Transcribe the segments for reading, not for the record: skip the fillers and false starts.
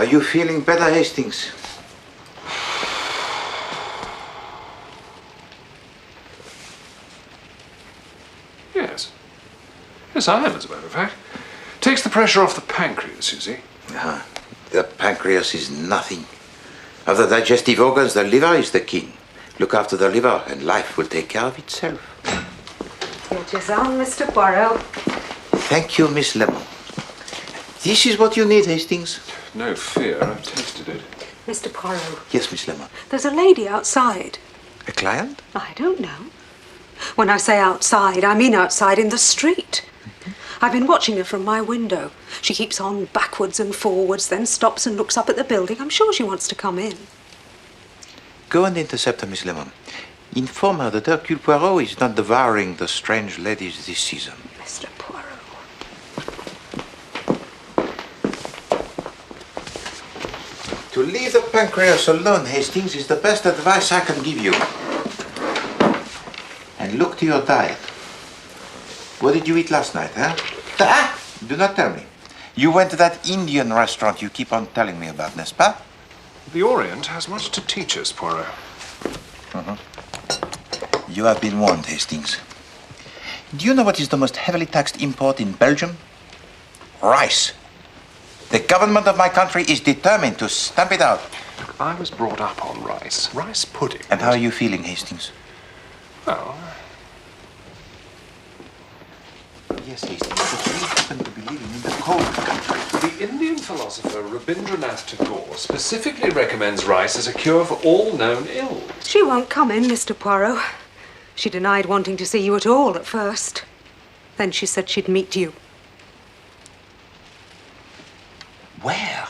you feeling better, Hastings? Yes. Yes, I am, as a matter of fact. Takes the pressure off the pancreas, you see. The pancreas is nothing. Of the digestive organs, the liver is the king. Look after the liver, and life will take care of itself. Get yours on, Mr. Poirot. Thank you, Miss Lemon. This is what you need, Hastings. No fear, I've tasted it. Mr. Poirot. Yes, Miss Lemon. There's a lady outside. A client? I don't know. When I say outside, I mean outside in the street. I've been watching her from my window. She keeps on backwards and forwards, then stops and looks up at the building. I'm sure she wants to come in. Go and intercept her, Miss Lemon. Inform her that Hercule Poirot is not devouring the strange ladies this season. Mr. Poirot. To leave the pancreas alone, Hastings, is the best advice I can give you. And look to your diet. What did you eat last night, huh? Do not tell me. You went to that Indian restaurant you keep on telling me about, n'est-ce pas? The Orient has much to teach us, Poirot. You have been warned, Hastings. Do you know what is the most heavily taxed import in Belgium? Rice. The government of my country is determined to stamp it out. I was brought up on rice. Rice pudding. And how are you feeling, Hastings? Well... Yes, Hastings, but we happen to be living in the cold country. The Indian philosopher Rabindranath Tagore specifically recommends rice as a cure for all known ills. She won't come in, Mr. Poirot. She denied wanting to see you at all at first. Then she said she'd meet you. Where?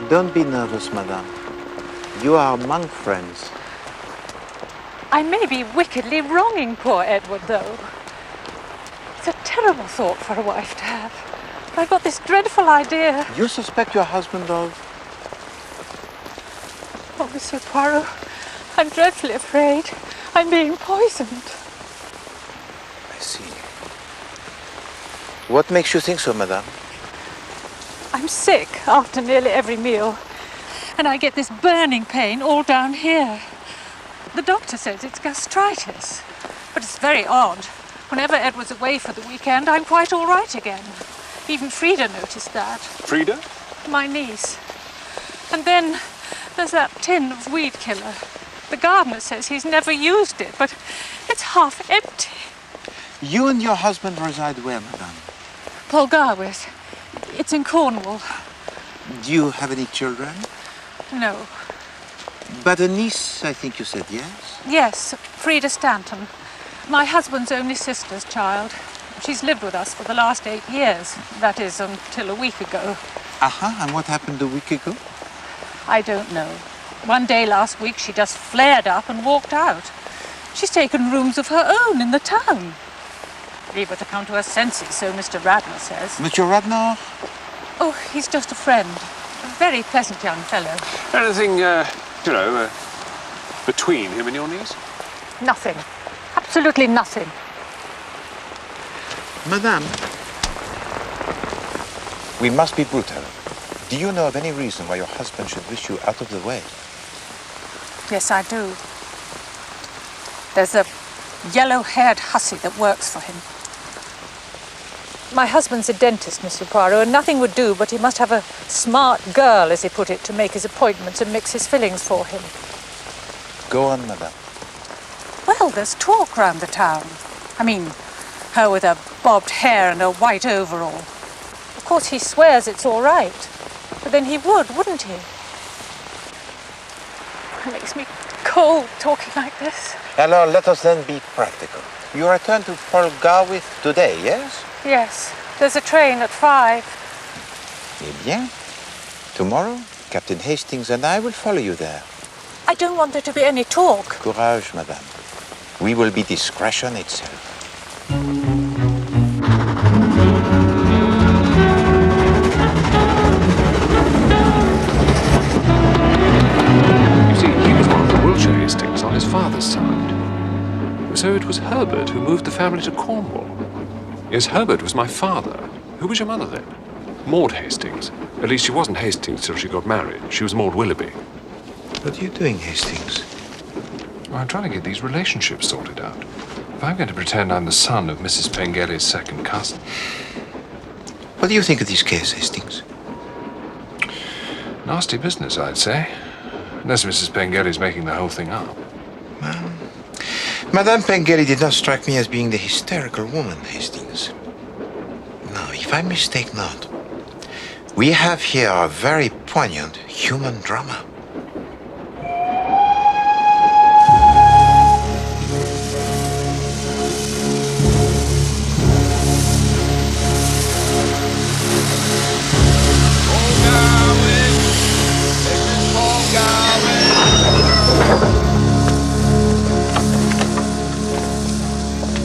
Don't be nervous, madame. You are among friends. I may be wickedly wronging poor Edward, though. It's a terrible thought for a wife to have. But I've got this dreadful idea. You suspect your husband of... Oh, Monsieur Poirot, I'm dreadfully afraid I'm being poisoned. I see. What makes you think so, madame? I'm sick after nearly every meal, and I get this burning pain all down here. The doctor says it's gastritis, but it's very odd. Whenever Edward's away for the weekend, I'm quite all right again. Even Frida noticed that. Frida? My niece. And then there's that tin of weed killer. The gardener says he's never used it, but it's half empty. You and your husband reside where, madame? Polgarwith. It's in Cornwall. Do you have any children? No. But a niece, I think you said, yes? Yes, Frida Stanton. My husband's only sister's child. She's lived with us for the last 8 years. That is, until a week ago. And what happened a week ago? I don't know. One day last week, she just flared up and walked out. She's taken rooms of her own in the town. Leave her to come to her senses, so Mr. Radnor says. Mr. Radnor? Oh, he's just a friend. A very pleasant young fellow. Anything, between him and your niece? Nothing. Absolutely nothing. Madame, we must be brutal. Do you know of any reason why your husband should wish you out of the way? Yes, I do. There's a yellow-haired hussy that works for him. My husband's a dentist, Monsieur Poirot, and nothing would do, but he must have a smart girl, as he put it, to make his appointments and mix his fillings for him. Go on, madame. Well, there's talk round the town. I mean, her with her bobbed hair and a white overall. Of course, he swears it's all right. But then he would, wouldn't he? It makes me cold talking like this. Alors, let us then be practical. You return to Polgarwith today, yes? Yes, there's a train at 5. Eh bien, tomorrow, Captain Hastings and I will follow you there. I don't want there to be any talk. Courage, madame. We will be discretion itself. So it was Herbert who moved the family to Cornwall. Yes, Herbert was my father. Who was your mother then? Maud Hastings. At least she wasn't Hastings till she got married. She was Maud Willoughby. What are you doing, Hastings? Well, I'm trying to get these relationships sorted out. If I'm going to pretend I'm the son of Mrs. Pengelly's second cousin... What do you think of this case, Hastings? Nasty business, I'd say. Unless Mrs. Pengelly's making the whole thing up. Madame Pengelly did not strike me as being the hysterical woman, Hastings. No, if I mistake not, we have here a very poignant human drama.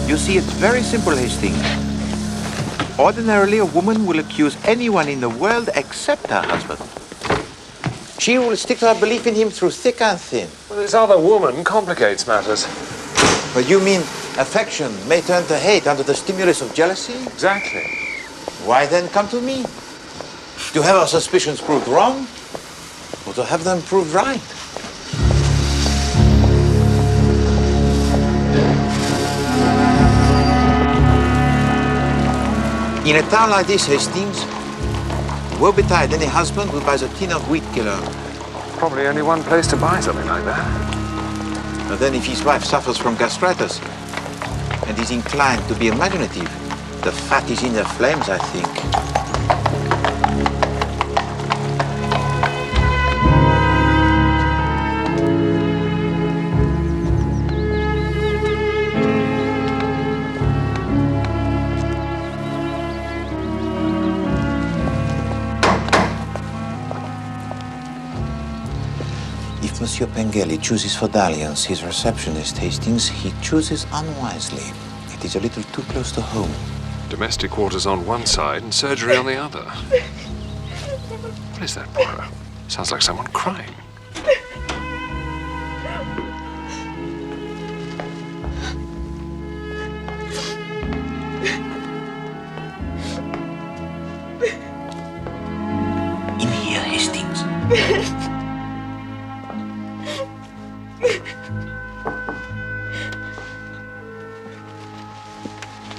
You see, it's very simple, Hastings. Ordinarily, a woman will accuse anyone in the world except her husband. She will stick to her belief in him through thick and thin. Well, this other woman complicates matters. But you mean affection may turn to hate under the stimulus of jealousy? Exactly. Why then come to me? To have our suspicions proved wrong, or to have them proved right? In a town like this, Hastings, woe betide any husband who buys a tin of wheat killer. Probably only one place to buy something like that. But then if his wife suffers from gastritis and is inclined to be imaginative, the fat is in the flames, I think. If Monsieur Pengelly chooses for dalliance his receptionist, Hastings, he chooses unwisely. It is a little too close to home. Domestic quarters on one side and surgery on the other. What is that, Poirot? Sounds like someone crying. In here, Hastings.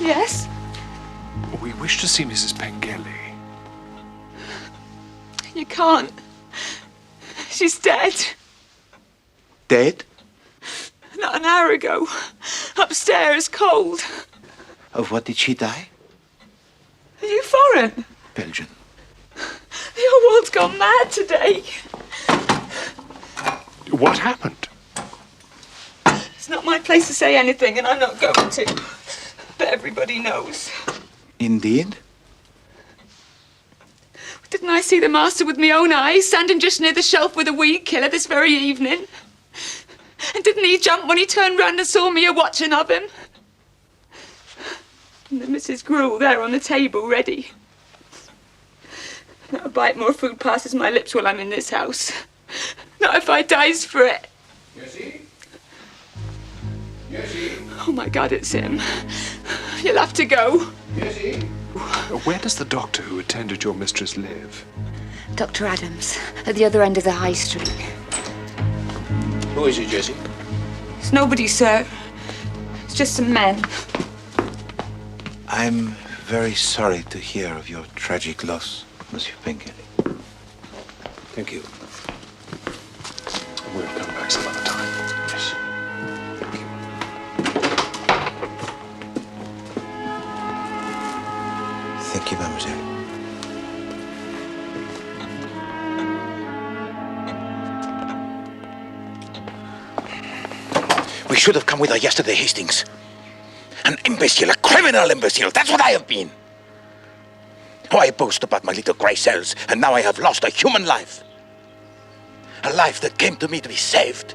Yes? We wish to see Mrs. Pengelly. You can't. She's dead. Dead? Not an hour ago. Upstairs, cold. Of what did she die? Are you foreign? Belgian. The whole world's gone mad today. What happened? It's not my place to say anything, and I'm not going to. But everybody knows. Indeed? Didn't I see the master with my own eyes, standing just near the shelf with a weed killer this very evening? And didn't he jump when he turned round and saw me a-watching of him? And the Mrs. Gruel there on the table, ready. Not a bite more food passes my lips while I'm in this house. Not if I dies for it. Jessie? Jessie? Oh, my God, it's him. You'll have to go. Jessie? Where does the doctor who attended your mistress live? Dr. Adams, at the other end of the high street. Who is it, Jessie? It's nobody, sir. It's just some men. I'm very sorry to hear of your tragic loss, Monsieur Pengelly. Thank you. We'll come back some other time. Yes. Thank you. Thank you, mademoiselle. We should have come with her yesterday, Hastings. An imbecile, a criminal imbecile. That's what I have been. Oh, I boast about my little grey cells, and now I have lost a human life. A life that came to me to be saved.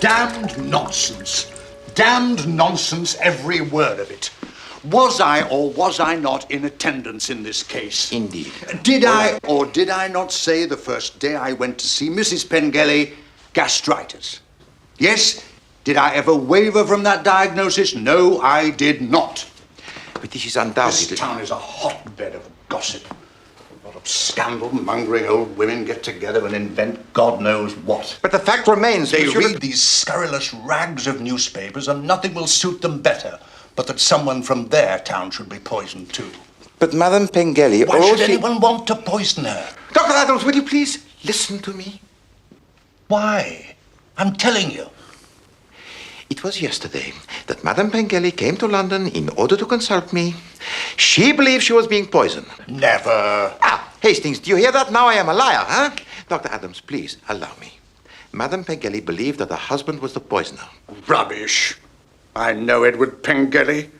Damned nonsense. Damned nonsense, every word of it. Was I or was I not in attendance in this case? Indeed. Did I or did I not say the first day I went to see Mrs. Pengelly, gastritis? Yes? Did I ever waver from that diagnosis? No, I did not. But this is undoubtedly... This town is a hotbed of gossip. A lot of scandal-mongering old women get together and invent God knows what. But the fact remains... They read these scurrilous rags of newspapers and nothing will suit them better but that someone from their town should be poisoned too. But Madame Pengelly... Why should anyone want to poison her? Dr. Adams, will you please listen to me? Why? I'm telling you. It was yesterday that Madame Pengelly came to London in order to consult me. She believed she was being poisoned. Never. Ah, Hastings, do you hear that? Now I am a liar, huh? Dr. Adams, please, allow me. Madame Pengelly believed that her husband was the poisoner. Rubbish. I know Edward Pengelly.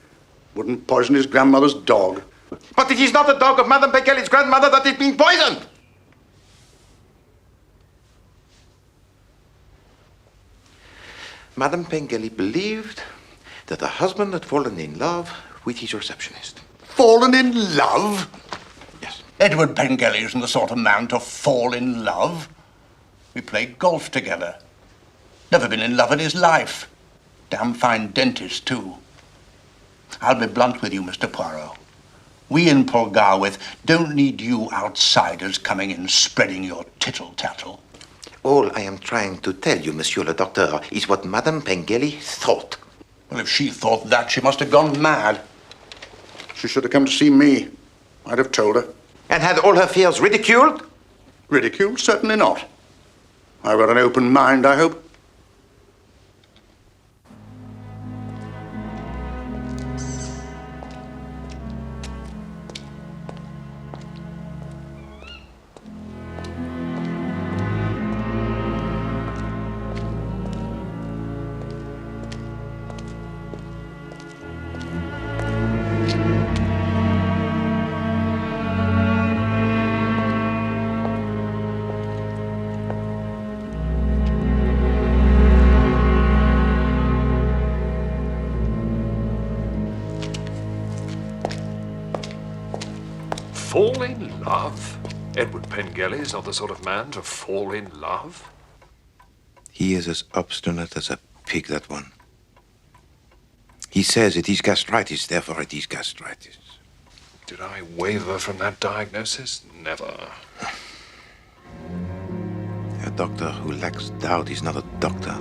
Wouldn't poison his grandmother's dog. But it is not the dog of Madame Pengelly's grandmother that is being poisoned! Madame Pengelly believed that her husband had fallen in love with his receptionist. Fallen in love? Yes. Edward Pengelly isn't the sort of man to fall in love. We played golf together. Never been in love in his life. Damn fine dentist, too. I'll be blunt with you, Mr. Poirot. We in Polgarwith don't need you outsiders coming in spreading your tittle-tattle. All I am trying to tell you, Monsieur le Docteur, is what Madame Pengelly thought. Well, if she thought that, she must have gone mad. She should have come to see me. I'd have told her. And had all her fears ridiculed? Ridiculed? Certainly not. I've got an open mind, I hope. Fall in love? Edward Pengelly is not the sort of man to fall in love. He is as obstinate as a pig, that one. He says it is gastritis, therefore it is gastritis. Did I waver from that diagnosis? Never. A doctor who lacks doubt is not a doctor.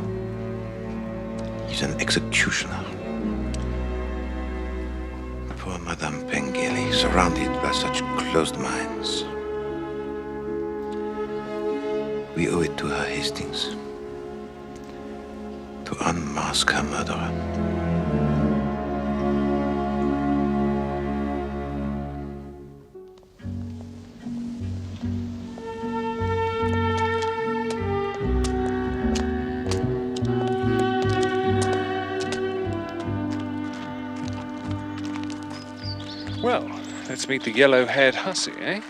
He's an executioner. Poor Madame Pengelly, surrounded by such closed minds. We owe it to her, Hastings, to unmask her murderer. Well, let's meet the yellow-haired hussy, eh?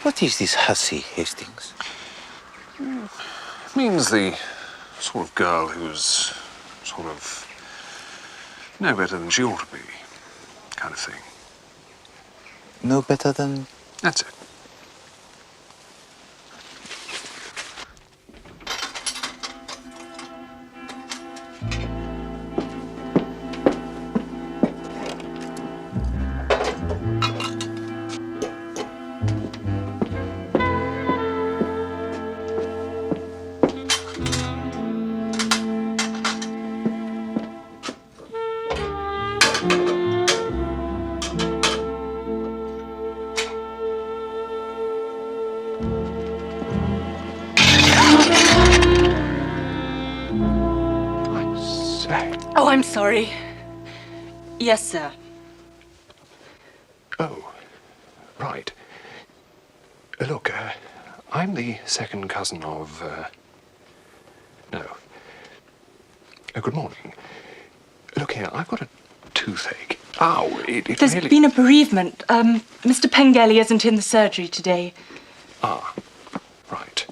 What is this hussy, Hastings? Means the sort of girl who's sort of no better than she ought to be, kind of thing. No better than... That's it. Oh, I'm sorry. Yes, sir. Oh, right. Look, I'm the second cousin of, no. Good morning. Look here, I've got a toothache. Ow, it There's really... been a bereavement. Mr. Pengelly isn't in the surgery today. Ah, right.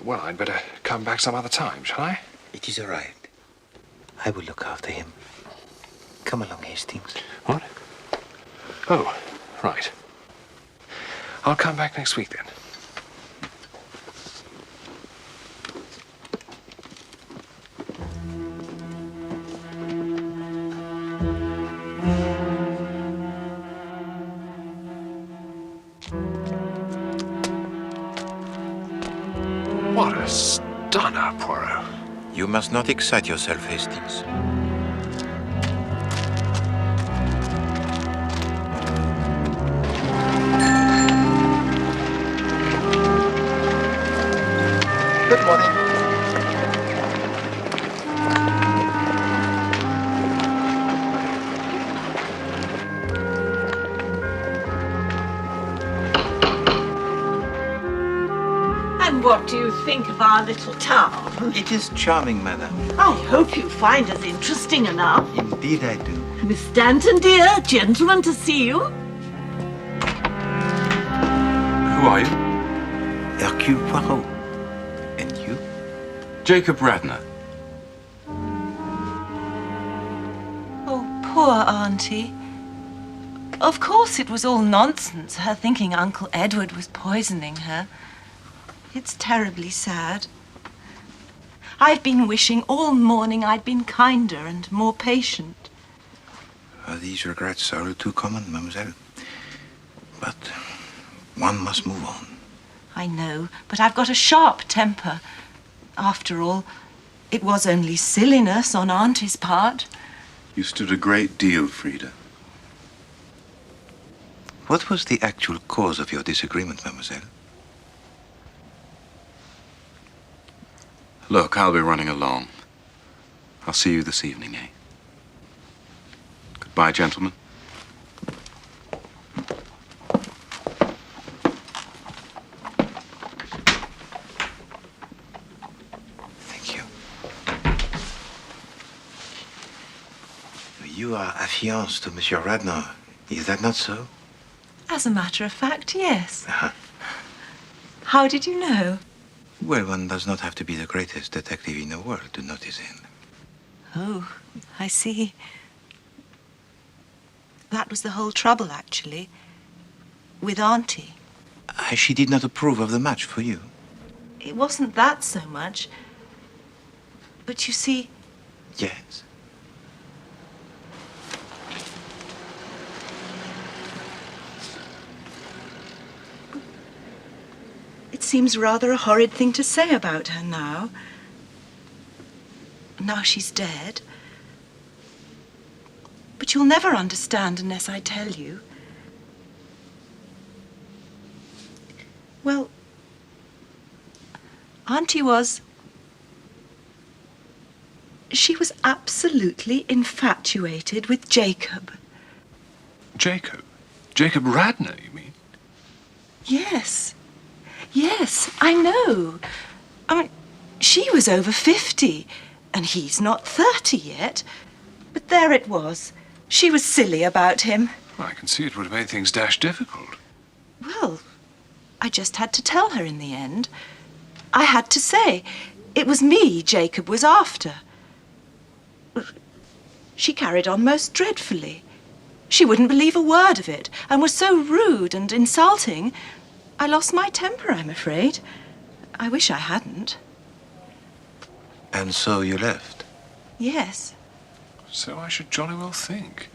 Well, I'd better come back some other time, shall I? It is all right. I will look after him. Come along, Hastings. What? Oh, right. I'll come back next week then. What a stunner, Poirot. You must not excite yourself, Hastings. Good morning. And what do you think of our little town? It is charming, madam. I hope you find us interesting enough. Indeed I do. Miss Stanton, dear, gentlemen to see you. Who are you? Hercule Poirot. And you? Jacob Radnor. Oh, poor Auntie. Of course it was all nonsense, her thinking Uncle Edward was poisoning her. It's terribly sad. I've been wishing all morning I'd been kinder and more patient. These regrets are all too common, mademoiselle. But one must move on. I know, but I've got a sharp temper. After all, it was only silliness on Auntie's part. You stood a great deal, Frida. What was the actual cause of your disagreement, mademoiselle? Look, I'll be running along. I'll see you this evening, eh? Goodbye, gentlemen. Thank you. You are affianced to Monsieur Radnor. Is that not so? As a matter of fact, yes. Uh-huh. How did you know? Well, one does not have to be the greatest detective in the world to notice it. Oh, I see. That was the whole trouble, actually. With Auntie. She did not approve of the match for you. It wasn't that so much. But you see, Yes. it seems rather a horrid thing to say about her now. Now she's dead. But you'll never understand unless I tell you. Well, Auntie was... She was absolutely infatuated with Jacob. Jacob? Jacob Radnor, you mean? Yes. Yes, I know. I mean, she was over 50, and he's not 30 yet. But there it was. She was silly about him. Well, I can see it would have made things dash difficult. Well, I just had to tell her in the end. I had to say it was me Jacob was after. She carried on most dreadfully. She wouldn't believe a word of it, and was so rude and insulting, I lost my temper, I'm afraid. I wish I hadn't. And so you left? Yes. So I should jolly well think.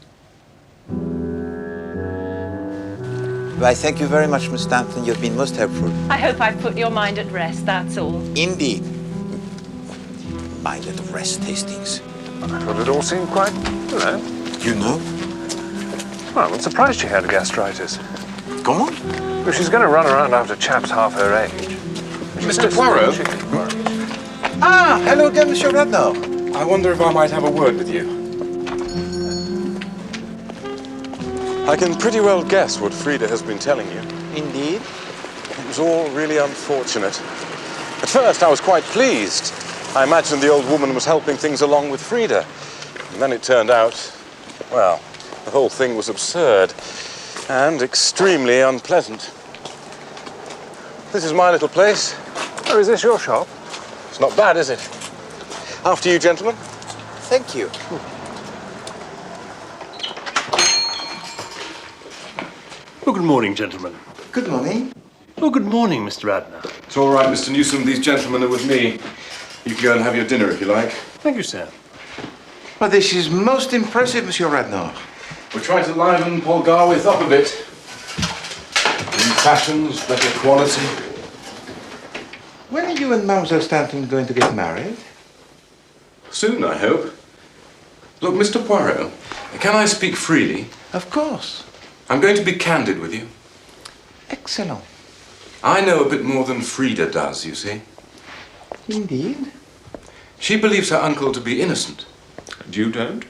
Why, thank you very much, Miss Stanton. You've been most helpful. I hope I've put your mind at rest, that's all. Indeed. Mind at rest, Hastings. I thought it all seemed quite, You know? Well, I'm surprised she had gastritis. Comment? Well, she's going to run around after chaps half her age. Mr. Poirot? Ah, hello again, Monsieur Radnor. I wonder if I might have a word with you. I can pretty well guess what Frida has been telling you. Indeed. It was all really unfortunate. At first, I was quite pleased. I imagined the old woman was helping things along with Frida. And then it turned out, well, the whole thing was absurd and extremely unpleasant. This is my little place. Oh, is this your shop? It's not bad, is it? After you, gentlemen. Thank you. Oh, good morning, gentlemen. Good morning. Oh, good morning, Mr. Radner. It's all right, Mr. Newsom. These gentlemen are with me. You can go and have your dinner if you like. Thank you, sir. Well, this is most impressive, Monsieur Radnor. We're trying to liven Paul Garwith up a bit. New fashions, better quality. When are you and Mademoiselle Stanton going to get married? Soon, I hope. Look, Mr. Poirot, can I speak freely? Of course. I'm going to be candid with you. Excellent. I know a bit more than Frida does, you see. Indeed. She believes her uncle to be innocent. And you don't?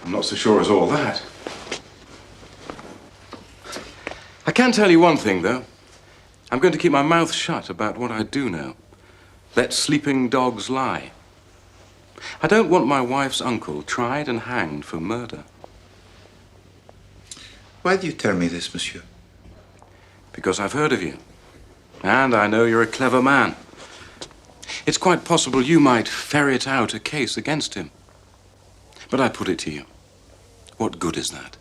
I'm not so sure as all that. I can tell you one thing, though. I'm going to keep my mouth shut about what I do know. Let sleeping dogs lie. I don't want my wife's uncle tried and hanged for murder. Why do you tell me this, monsieur? Because I've heard of you. And I know you're a clever man. It's quite possible you might ferret out a case against him. But I put it to you. What good is that?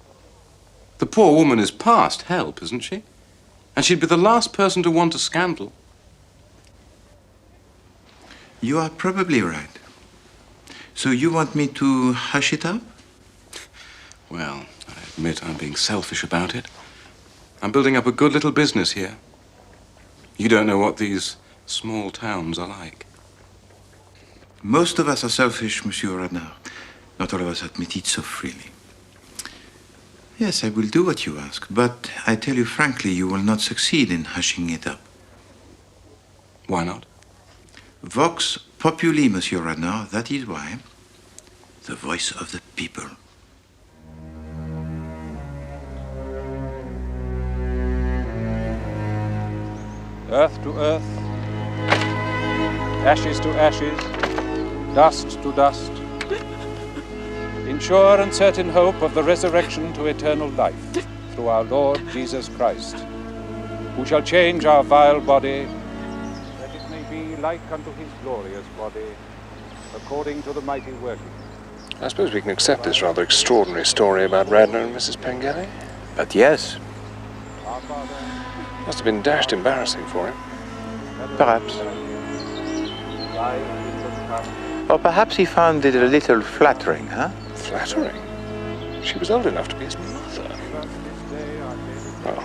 The poor woman is past help, isn't she? And she'd be the last person to want a scandal. You are probably right. So you want me to hush it up? Well, I admit I'm being selfish about it. I'm building up a good little business here. You don't know what these small towns are like. Most of us are selfish, Monsieur Radnor. Not all of us admit it so freely. Yes, I will do what you ask, but I tell you frankly, you will not succeed in hushing it up. Why not? Vox populi, Monsieur Radnor, that is why. The voice of the people. Earth to earth, ashes to ashes, dust to dust, in sure and certain hope of the resurrection to eternal life through our Lord Jesus Christ, who shall change our vile body, that it may be like unto his glorious body, according to the mighty working. I suppose we can accept this rather extraordinary story about Radnor and Mrs. Pengelly. But yes. Must have been dashed embarrassing for him. Perhaps. Or perhaps he found it a little flattering, huh? Flattering? She was old enough to be his mother. Well,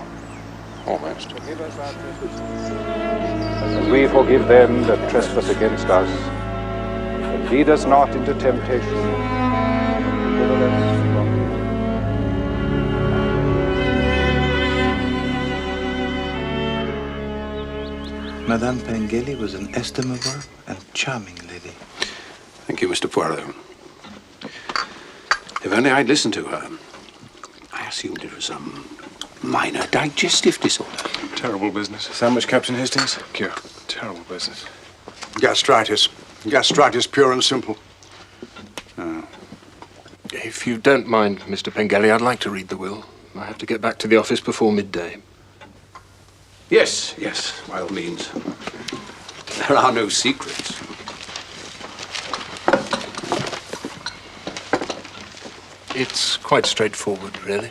almost. And we forgive them that trespass against us. And lead us not into temptation. Deliver us from evil. Madame Pengelly was an estimable and charming lady. Thank you, Mr. Poirot. If only I'd listened to her. I assumed it was some minor digestive disorder. Terrible business. Sandwich, Captain Hastings? Cure. Terrible business. Gastritis. Gastritis, pure and simple. If you don't mind, Mr. Pengelly, I'd like to read the will. I have to get back to the office before midday. Yes, yes, by all means. There are no secrets. It's quite straightforward, really.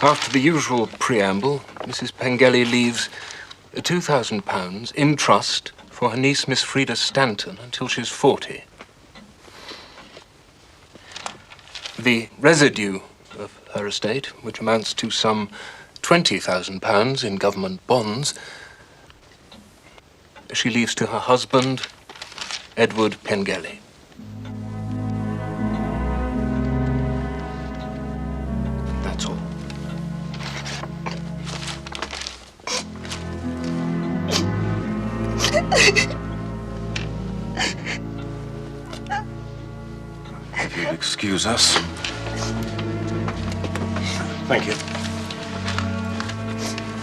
After the usual preamble, Mrs. Pengelly leaves £2,000 in trust for her niece, Miss Frida Stanton, until she's 40. The residue of her estate, which amounts to some £20,000 in government bonds, she leaves to her husband, Edward Pengelly. That's all. If you'll excuse us. Thank you.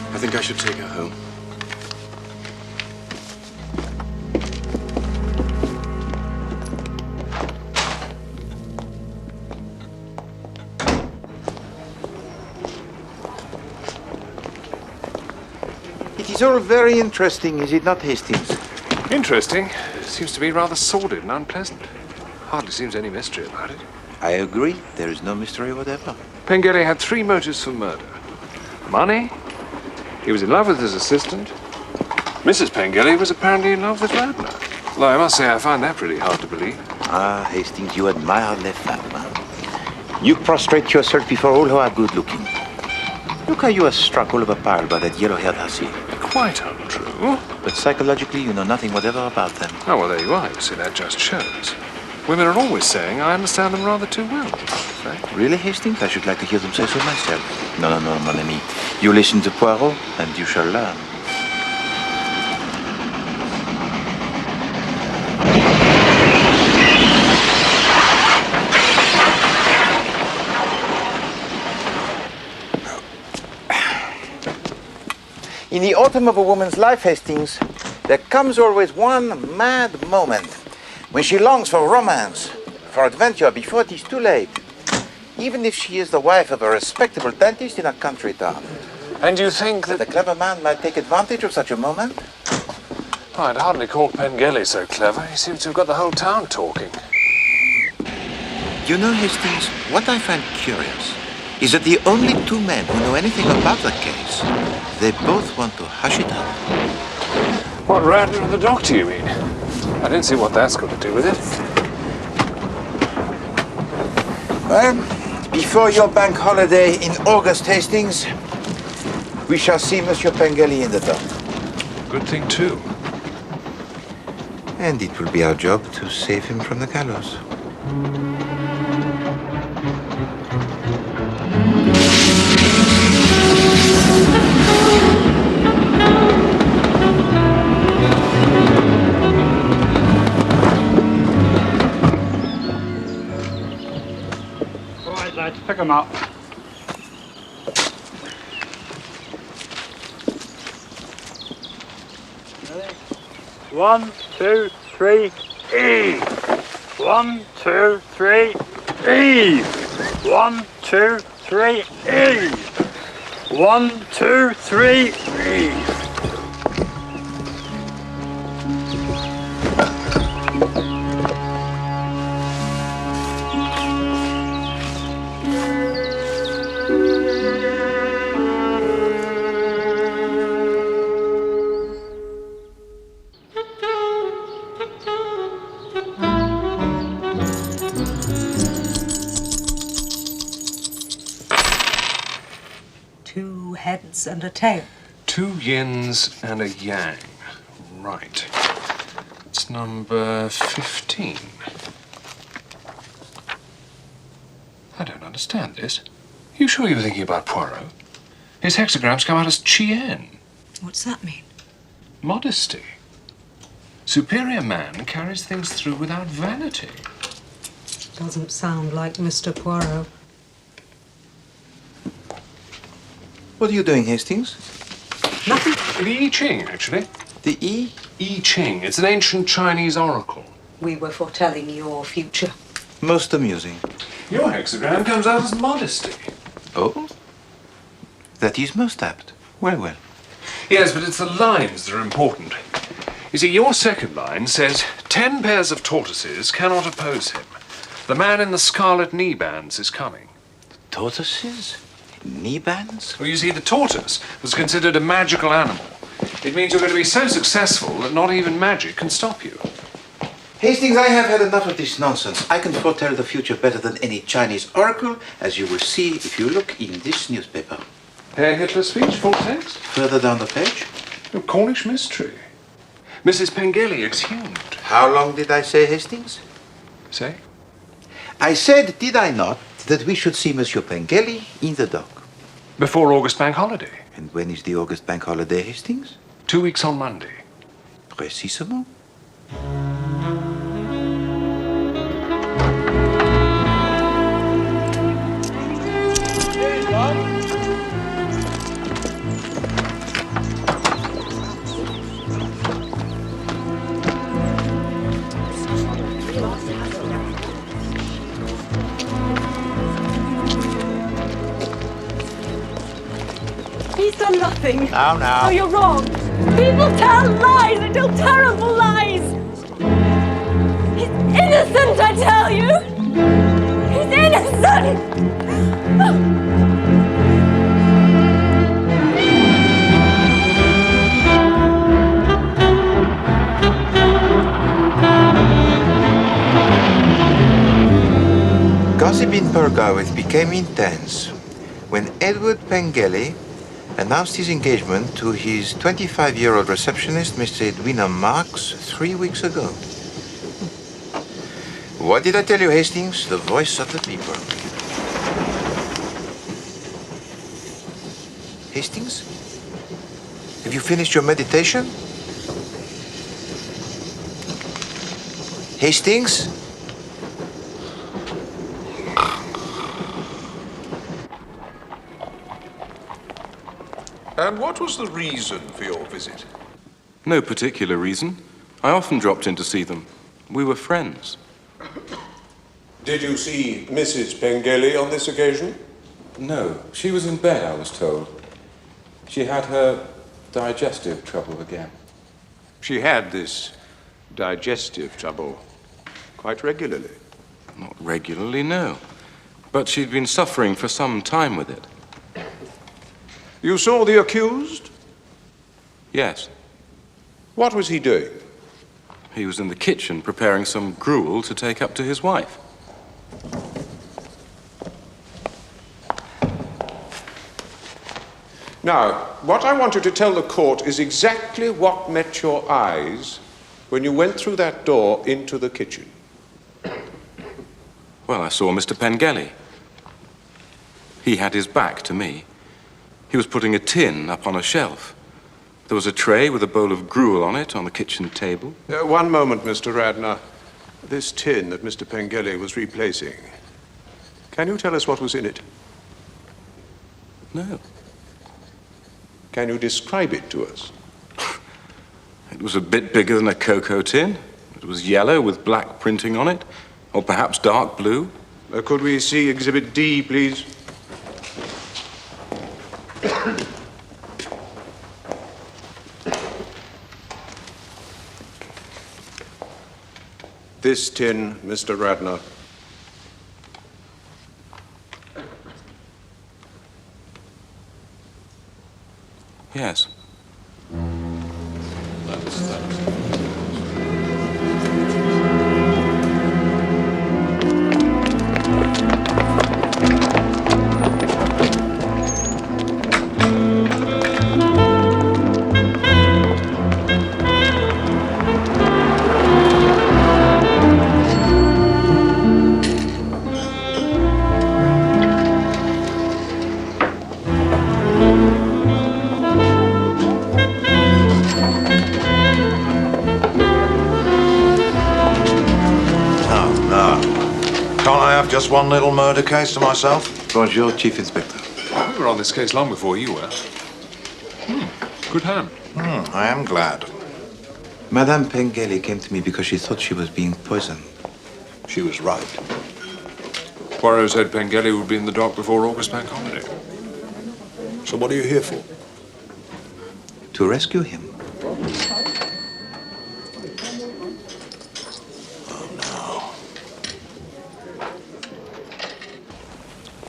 I think I should take her home. It is all very interesting, is it not, Hastings? Interesting. Seems to be rather sordid and unpleasant. Hardly seems any mystery about it. I agree. There is no mystery whatever. Pengelly had 3 motives for murder. Money. He was in love with his assistant. Mrs. Pengelly was apparently in love with Radner. Though I must say I find that pretty hard to believe. Ah, Hastings, you admire the femme. You prostrate yourself before all who are good-looking. Look how you are struck all of a pile by that yellow-haired hussy. Quite untrue. But psychologically, you know nothing whatever about them. Oh, well, there you are. You see, that just shows. Women are always saying I understand them rather too well. Really, Hastings? I should like to hear them say so myself. No, mon ami. You listen to Poirot, and you shall learn. In the autumn of a woman's life, Hastings, there comes always one mad moment when she longs for romance, for adventure before it is too late, even if she is the wife of a respectable dentist in a country town. And you think that... A clever man might take advantage of such a moment? Oh, I'd hardly call Pengelly so clever. He seems to have got the whole town talking. You know, Hastings, what I find curious is that the only two men who know anything about the case, they both want to hush it up. What, Radner and the doctor, you mean? I don't see what that's got to do with it. Well, before your bank holiday in August, Hastings, we shall see Monsieur Pengelly in the dock. Good thing, too. And it will be our job to save him from the gallows. Let's pick them up. One, two, three, E. 1, 2, 3, E. 1, 2, 3, E. 1, 2, 3, E. Heads and a tail. 2 yins and a yang. Right. It's number 15. I don't understand this. You sure you were thinking about Poirot? His hexagrams come out as chien. What's that mean? Modesty. Superior man carries things through without vanity. Doesn't sound like Mr. Poirot. What are you doing, Hastings? Nothing. The I Ching, actually. The I? I Ching. It's an ancient Chinese oracle. We were foretelling your future. Most amusing. Your hexagram comes out as modesty. Oh? That is most apt. Well, well. Yes, but it's the lines that are important. You see, your second line says, 10 pairs of tortoises cannot oppose him. The man in the scarlet knee bands is coming. Tortoises? Knee bands? Well, you see, the tortoise was considered a magical animal. It means you're going to be so successful that not even magic can stop you. Hastings, I have had enough of this nonsense. I can foretell the future better than any Chinese oracle, as you will see if you look in this newspaper. Herr Hitler's speech, full text? Further down the page. A Cornish Mystery. Mrs. Pengelly exhumed. How long did I say, Hastings? Say? I said, did I not, that we should see Monsieur Pengelly in the dock. Before August Bank Holiday. And when is the August Bank Holiday, Hastings? 2 weeks on Monday. Précisément. He's done nothing. Now. Oh, you're wrong. People tell lies. They tell terrible lies. He's innocent, I tell you. He's innocent. gossip in Pergarwith became intense when Edward Pengelly announced his engagement to his 25-year-old receptionist, Miss Edwina Marks, 3 weeks ago. What did I tell you, Hastings? The voice of the people. Hastings? Have you finished your meditation? Hastings? And what was the reason for your visit? No particular reason. I often dropped in to see them. We were friends. Did you see Mrs. Pengelly on this occasion? No, she was in bed, I was told. She had her digestive trouble again. She had this digestive trouble quite regularly? Not regularly, no. But she'd been suffering for some time with it. You saw the accused? Yes. What was he doing? He was in the kitchen preparing some gruel to take up to his wife. Now, what I want you to tell the court is exactly what met your eyes when you went through that door into the kitchen. Well, I saw Mr. Pengelly. He had his back to me. He was putting a tin up on a shelf. There was a tray with a bowl of gruel on it on the kitchen table. One moment, Mr. Radnor. This tin that Mr. Pengelly was replacing, can you tell us what was in it? No. Can you describe it to us? It was a bit bigger than a cocoa tin. It was yellow with black printing on it, or perhaps dark blue. Could we see Exhibit D, please? This tin, Mr. Radnor. Yes. Just one little murder case to myself? Bonjour, Chief Inspector. We were on this case long before you were. Good hand. I am glad. Madame Pengelly came to me because she thought she was being poisoned. She was right. Poirot said Pengelly would be in the dock before August Bank holiday. So what are you here for? To rescue him.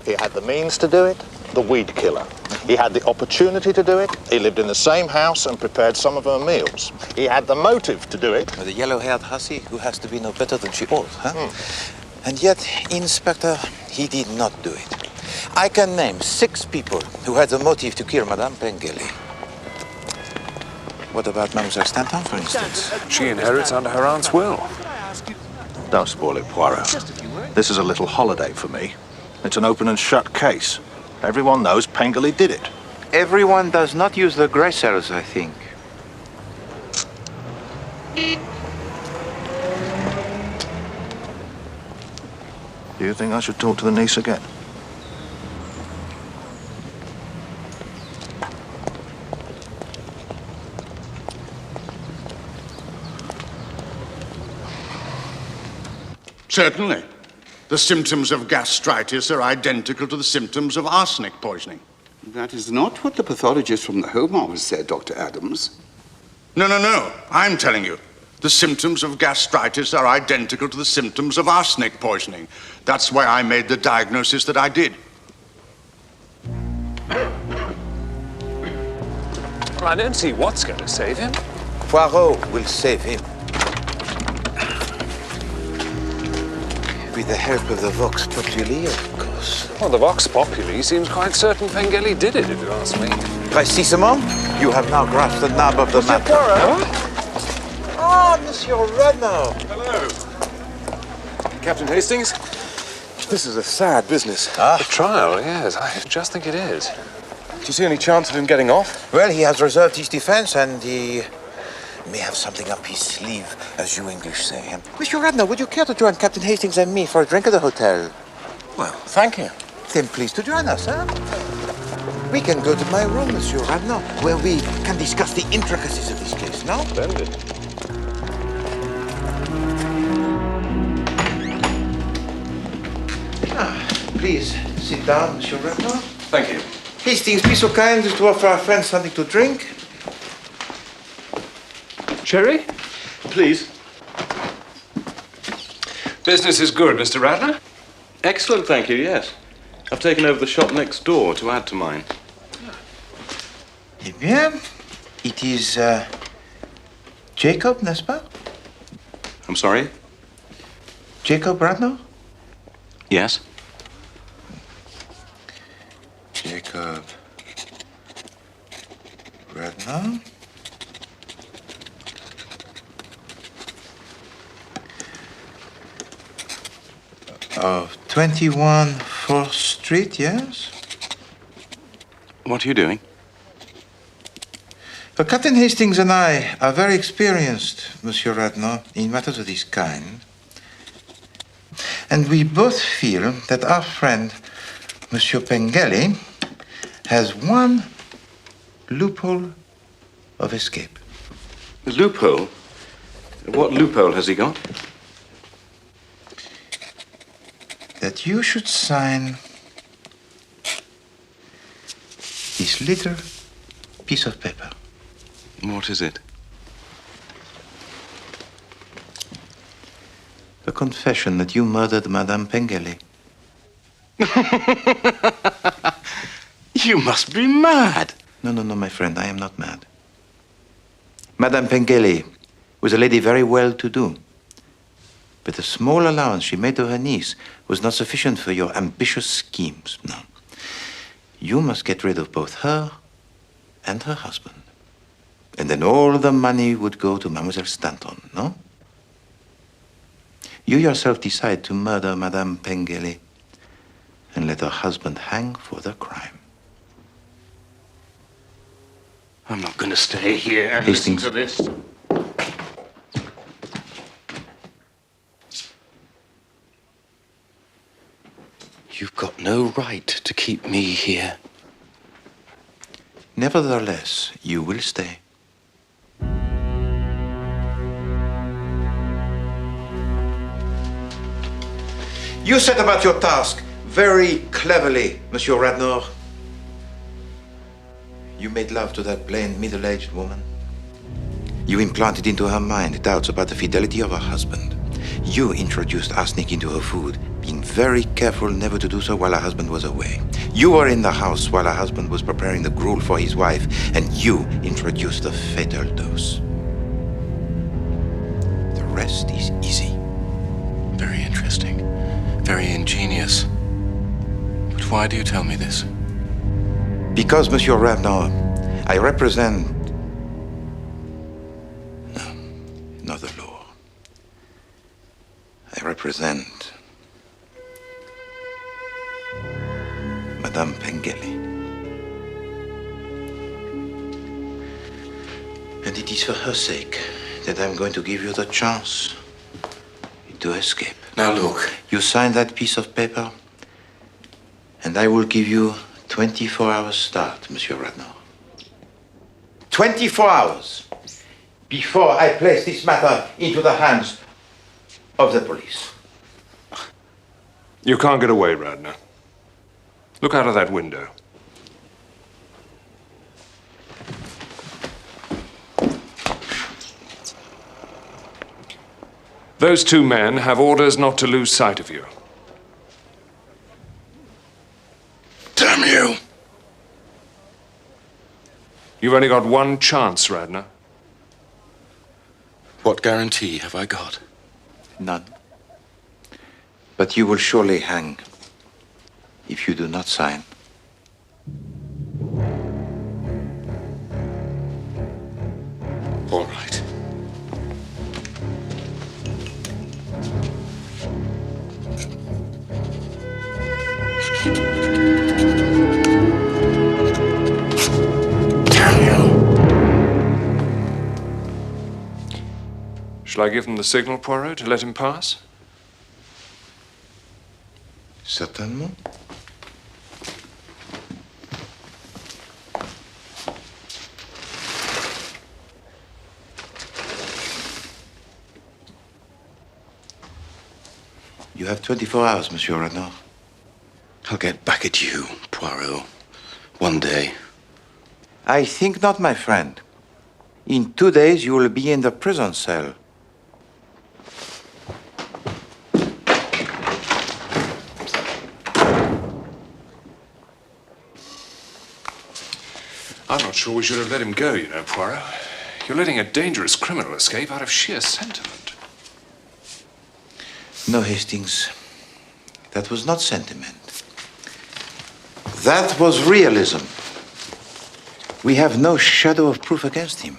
He had the means to do it, the weed killer. He had the opportunity to do it. He lived in the same house and prepared some of her meals. He had the motive to do it. The yellow-haired hussy who has to be no better than she ought, huh? And yet, Inspector, he did not do it. I can name 6 people who had the motive to kill Madame Pengelly. What about Mademoiselle Stanton, for instance? She inherits under her aunt's will. Don't spoil it, Poirot. This is a little holiday for me. It's an open and shut case. Everyone knows Pengelly did it. Everyone does not use the grey cells, I think. Do you think I should talk to the niece again? Certainly. The symptoms of gastritis are identical to the symptoms of arsenic poisoning. That is not what the pathologist from the Home Office said, Dr. Adams. No. I'm telling you. The symptoms of gastritis are identical to the symptoms of arsenic poisoning. That's why I made the diagnosis that I did. Well, I don't see what's going to save him. Poirot will save him. with the help of the Vox Populi, of course. Well, the Vox Populi seems quite certain Pengelly did it, if you ask me. Précisément. You have now grasped the nub of the matter. Ah, Monsieur Radnor. Hello. Captain Hastings? This is a sad business. The trial, yes. I just think it is. Do you see any chance of him getting off? Well, he has reserved his defense and he may have something up his sleeve, as you English say. Monsieur Radnor, would you care to join Captain Hastings and me for a drink at the hotel? Well, thank you. Then please to join us, huh? We can go to my room, Monsieur Radnor, where we can discuss the intricacies of this case, no? Splendid. Please, sit down, Monsieur Radnor. Thank you. Hastings, be so kind as to offer our friends something to drink. Sherry? Please. Business is good, Mr. Radnor. Excellent, thank you, yes. I've taken over the shop next door to add to mine. Eh bien, it is Jacob, n'est-ce pas? I'm sorry? Jacob Radnor? Yes. Jacob Radnor. Of 21 4th Street, yes? What are you doing? Well, Captain Hastings and I are very experienced, Monsieur Radnor, in matters of this kind. And we both feel that our friend, Monsieur Pengelly, has one loophole of escape. A loophole? What loophole has he got? That you should sign this little piece of paper. What is it? A confession that you murdered Madame Pengelly. You must be mad. No, my friend, I am not mad. Madame Pengelly was a lady very well to do. But the small allowance she made to her niece was not sufficient for your ambitious schemes. No. You must get rid of both her and her husband. And then all the money would go to Mademoiselle Stanton, no? You yourself decide to murder Madame Pengelly and let her husband hang for the crime. I'm not going to stay here and Hastings. listen to this. You've got no right to keep me here. Nevertheless, you will stay. You set about your task very cleverly, Monsieur Radnor. You made love to that plain, middle-aged woman. You implanted into her mind doubts about the fidelity of her husband. You introduced arsenic into her food, being very careful never to do so while her husband was away. You were in the house while her husband was preparing the gruel for his wife, and you introduced the fatal dose. The rest is easy. Very interesting. Very ingenious. But why do you tell me this? Because, Monsieur Radnor, I represent... No, not the law. I represent... Madame Pengelly. And it is for her sake that I'm going to give you the chance to escape. Now look. You sign that piece of paper, and I will give you 24 hours start, Monsieur Radnor. 24 hours before I place this matter into the hands of the police. You can't get away, Radnor. Look out of that window. Those two men have orders not to lose sight of you. Damn you! You've only got one chance, Radnor. What guarantee have I got? None. But you will surely hang if you do not sign. All right. Shall I give them the signal, Poirot, to let him pass? Certainement. You have 24 hours, Monsieur Renard. I'll get back at you, Poirot. One day. I think not, my friend. In 2 days, you will be in the prison cell. I'm not sure we should have let him go, you know, Poirot. You're letting a dangerous criminal escape out of sheer sentiment. No, Hastings. That was not sentiment. That was realism. We have no shadow of proof against him.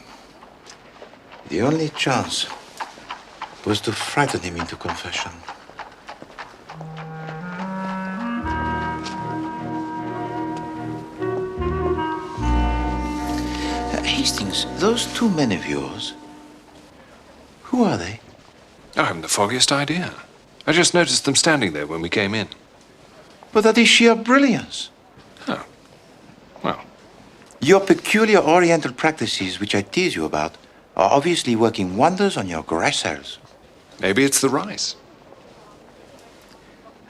The only chance was to frighten him into confession. Hastings, those two men of yours, who are they? I haven't the foggiest idea. I just noticed them standing there when we came in. But that is sheer brilliance. Oh. Well. Your peculiar Oriental practices, which I tease you about, are obviously working wonders on your grass cells. Maybe it's the rice.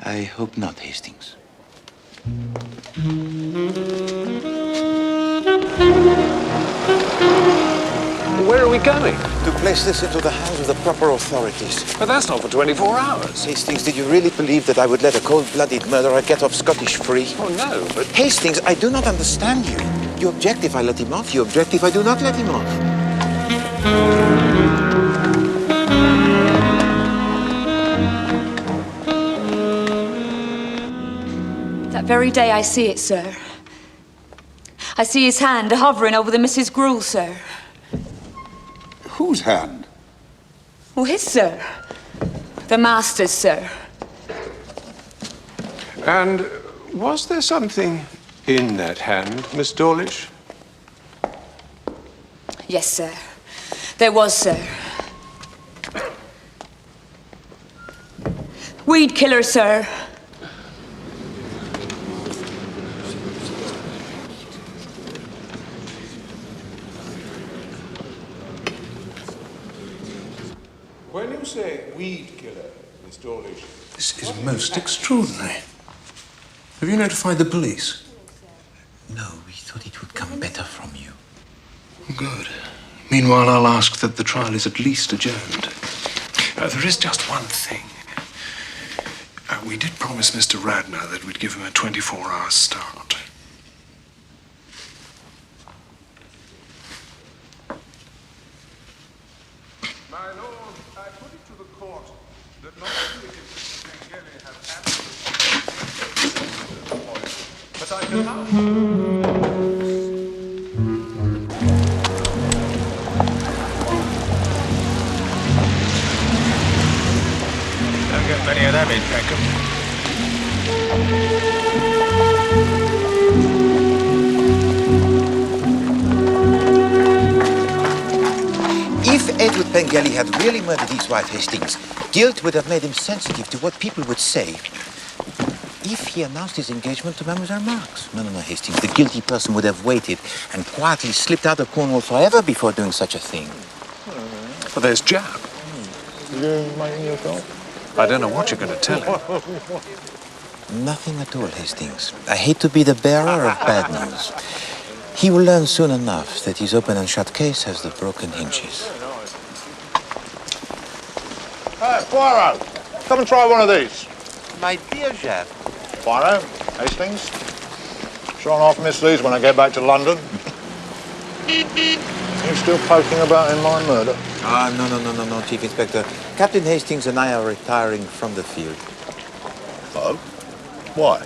I hope not, Hastings. Where are we going? To place this into the hands of the proper authorities. But that's not for 24 hours. Hastings, did you really believe that I would let a cold-blooded murderer get off Scottish free? Oh, no, but... Hastings, I do not understand you. You object if I let him off. You object if I do not let him off. That very day I see it, sir. I see his hand hovering over the Mrs. Gruel, sir. Whose hand? Well, his, sir. The master's, sir. And was there something in that hand, Miss Dawlish? Yes, sir. There was, sir. Weed killer, sir. When you say weed killer, Miss Dawlish... This is most extraordinary. Have you notified the police? No, we thought it would come better from you. Good. Meanwhile, I'll ask that the trial is at least adjourned. There is just one thing. We did promise Mr. Radner that we'd give him a 24-hour start. My lord, I put it to the court that not only can Mrs. Pengelly have absolute but I can now... Don't get many of them in Peckham. If Edward Pengelly had really murdered his wife, Hastings, guilt would have made him sensitive to what people would say if he announced his engagement to Mademoiselle Marx. No, Hastings. The guilty person would have waited and quietly slipped out of Cornwall forever before doing such a thing. But there's Jab. You making your call? I don't know what you're going to tell him. Nothing at all, Hastings. I hate to be the bearer of bad news. He will learn soon enough that his open and shut case has the broken hinges. Hey, Poirot, come and try one of these. My dear Jab. Poirot, Hastings. Showing off Miss Lees when I get back to London. You still poking about in my murder? Ah, no, Chief Inspector. Captain Hastings and I are retiring from the field. Oh? Why?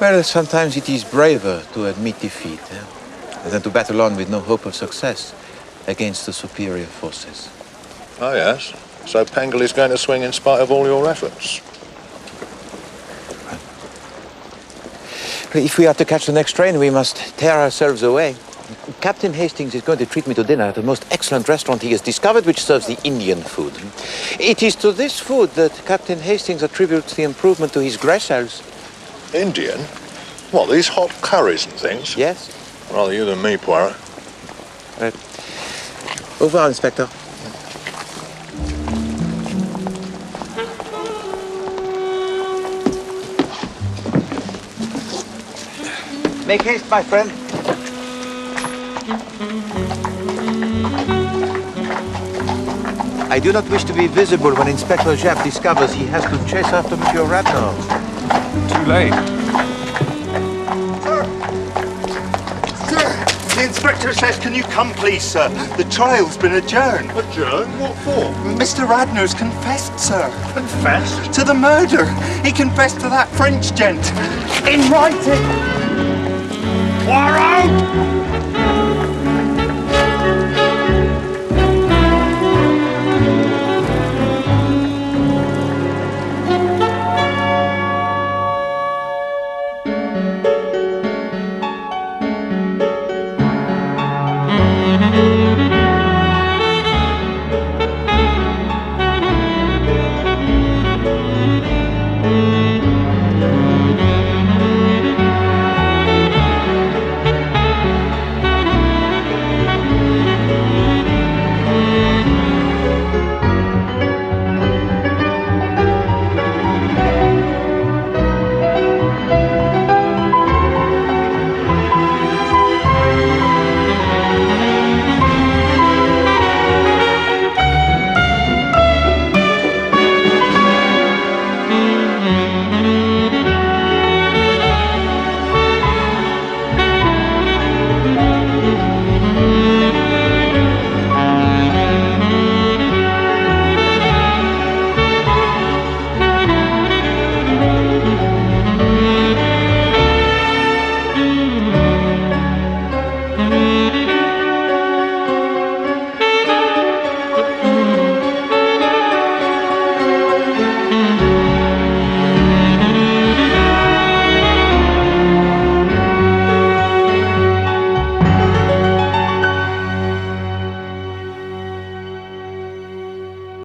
Well, sometimes it is braver to admit defeat than to battle on with no hope of success against the superior forces. Oh, yes. So Pengel is going to swing in spite of all your efforts. If we are to catch the next train, we must tear ourselves away. Captain Hastings is going to treat me to dinner at the most excellent restaurant he has discovered, which serves the Indian food. It is to this food that Captain Hastings attributes the improvement to his Greshels. Indian? What, these hot curries and things? Yes. Rather you than me, Poirot. Right. Au revoir, Inspector. Make haste, my friend. I do not wish to be visible when Inspector Japp discovers he has to chase after Monsieur Radnor. Too late. Sir, the inspector says, can you come, please, sir? The trial's been adjourned. Adjourned? What for? Mr. Radnor's confessed, sir. Confessed? To the murder. He confessed to that French gent. In writing. Poirot!